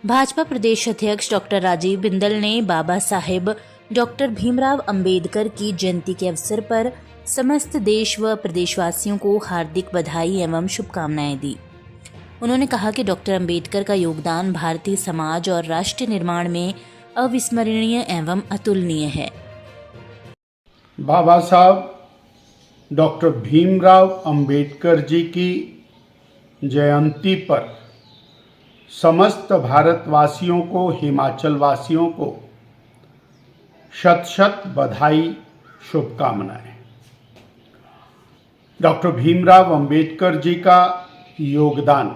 भाजपा प्रदेश अध्यक्ष डॉक्टर राजीव बिंदल ने बाबा साहेब डॉक्टर भीमराव अंबेडकर की जयंती के अवसर पर समस्त देश व प्रदेशवासियों को हार्दिक बधाई एवं शुभकामनाएं दी। उन्होंने कहा कि डॉक्टर अंबेडकर का योगदान भारतीय समाज और राष्ट्र निर्माण में अविस्मरणीय एवं अतुलनीय है। बाबा साहब डॉक्टर भीमराव अंबेडकर जी की जयंती पर समस्त भारतवासियों को, हिमाचल वासियों को शत शत बधाई, शुभकामनाएं। डॉक्टर भीमराव अंबेडकर जी का योगदान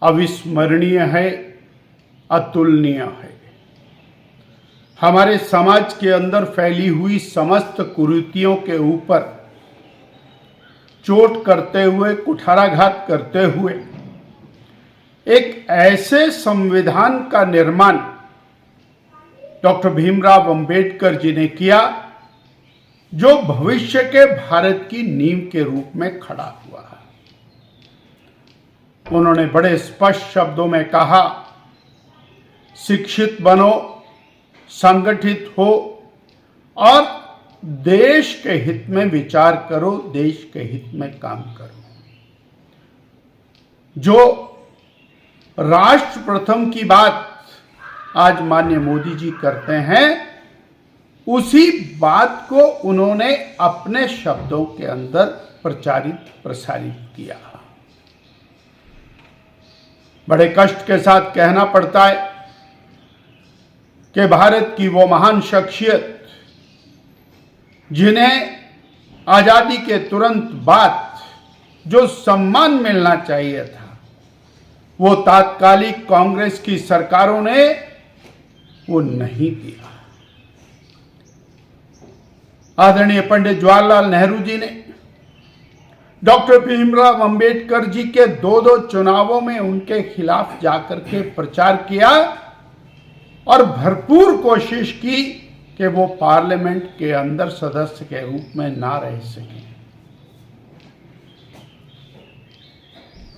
अविस्मरणीय है, अतुलनीय है। हमारे समाज के अंदर फैली हुई समस्त कुरीतियों के ऊपर चोट करते हुए, कुठाराघात करते हुए एक ऐसे संविधान का निर्माण डॉक्टर भीमराव अंबेडकर जी ने किया जो भविष्य के भारत की नींव के रूप में खड़ा हुआ है। उन्होंने बड़े स्पष्ट शब्दों में कहा, शिक्षित बनो, संगठित हो और देश के हित में विचार करो, देश के हित में काम करो। जो राष्ट्र प्रथम की बात आज माननीय मोदी जी करते हैं, उसी बात को उन्होंने अपने शब्दों के अंदर प्रचारित प्रसारित किया। बड़े कष्ट के साथ कहना पड़ता है कि भारत की वो महान शख्सियत जिन्हें आजादी के तुरंत बाद जो सम्मान मिलना चाहिए था, वो तात्कालिक कांग्रेस की सरकारों ने वो नहीं दिया। आदरणीय पंडित जवाहरलाल नेहरू जी ने डॉक्टर भीमराव अंबेडकर जी के दो चुनावों में उनके खिलाफ जाकर के प्रचार किया और भरपूर कोशिश की कि वो पार्लियामेंट के अंदर सदस्य के रूप में ना रह सके।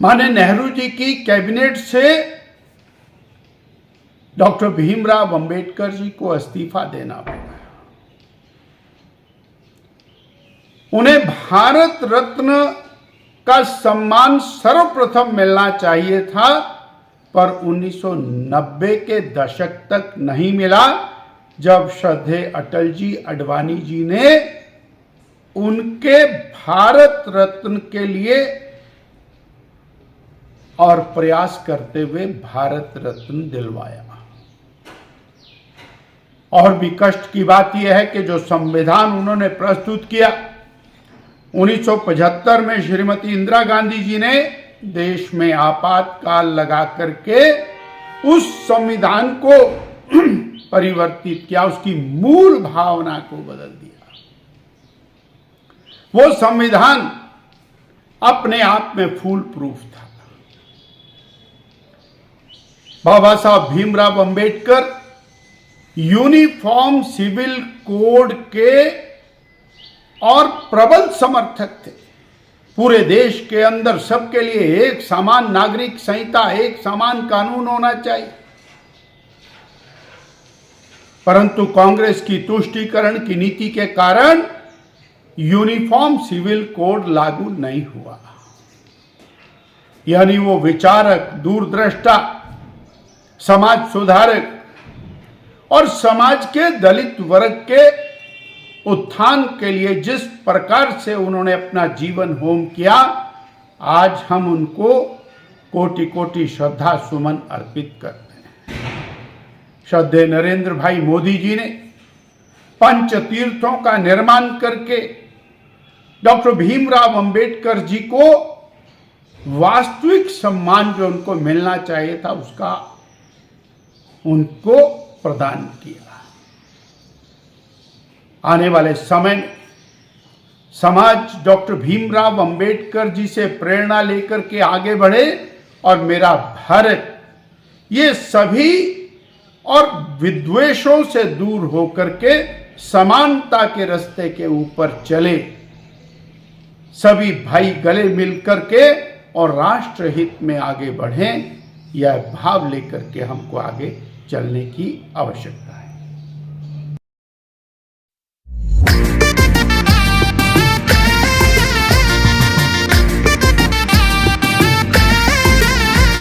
माननीय नेहरू जी की कैबिनेट से डॉक्टर भीमराव अंबेडकर जी को इस्तीफा देना पड़ा। उन्हें भारत रत्न का सम्मान सर्वप्रथम मिलना चाहिए था, पर 1990 के दशक तक नहीं मिला, जब श्रद्धेय अटल जी अडवाणी जी ने उनके भारत रत्न के लिए और प्रयास करते हुए भारत रत्न दिलवाया। और भी कष्ट की बात यह है कि जो संविधान उन्होंने प्रस्तुत किया 1975 में श्रीमती इंदिरा गांधी जी ने देश में आपातकाल लगा करके उस संविधान को परिवर्तित किया, उसकी मूल भावना को बदल दिया। वो संविधान अपने आप में फूल प्रूफ था। Baba Saheb Bhimrao Ambedkar uniform civil code के और प्रबल समर्थक थे। पूरे देश के अंदर सबके लिए एक समान नागरिक संहिता, एक समान कानून होना चाहिए, परंतु कांग्रेस की तुष्टीकरण की नीति के कारण यूनिफॉर्म सिविल कोड लागू नहीं हुआ। यानी वो विचारक, दूरदृष्टा, समाज सुधारक और समाज के दलित वर्ग के उत्थान के लिए जिस प्रकार से उन्होंने अपना जीवन होम किया, आज हम उनको कोटि कोटि श्रद्धा सुमन अर्पित करते हैं। श्रद्धेय नरेंद्र भाई मोदी जी ने पंच तीर्थों का निर्माण करके डॉक्टर भीमराव अंबेडकर जी को वास्तविक सम्मान जो उनको मिलना चाहिए था, उसका उनको प्रदान किया। आने वाले समय में समाज डॉक्टर भीमराव अंबेडकर जी से प्रेरणा लेकर के आगे बढ़े और मेरा भारत ये सभी और विद्वेषों से दूर होकर के समानता के रास्ते के ऊपर चले। सभी भाई गले मिलकर के और राष्ट्र हित में आगे बढ़ें, यह भाव लेकर के हमको आगे चलने की आवश्यकता है।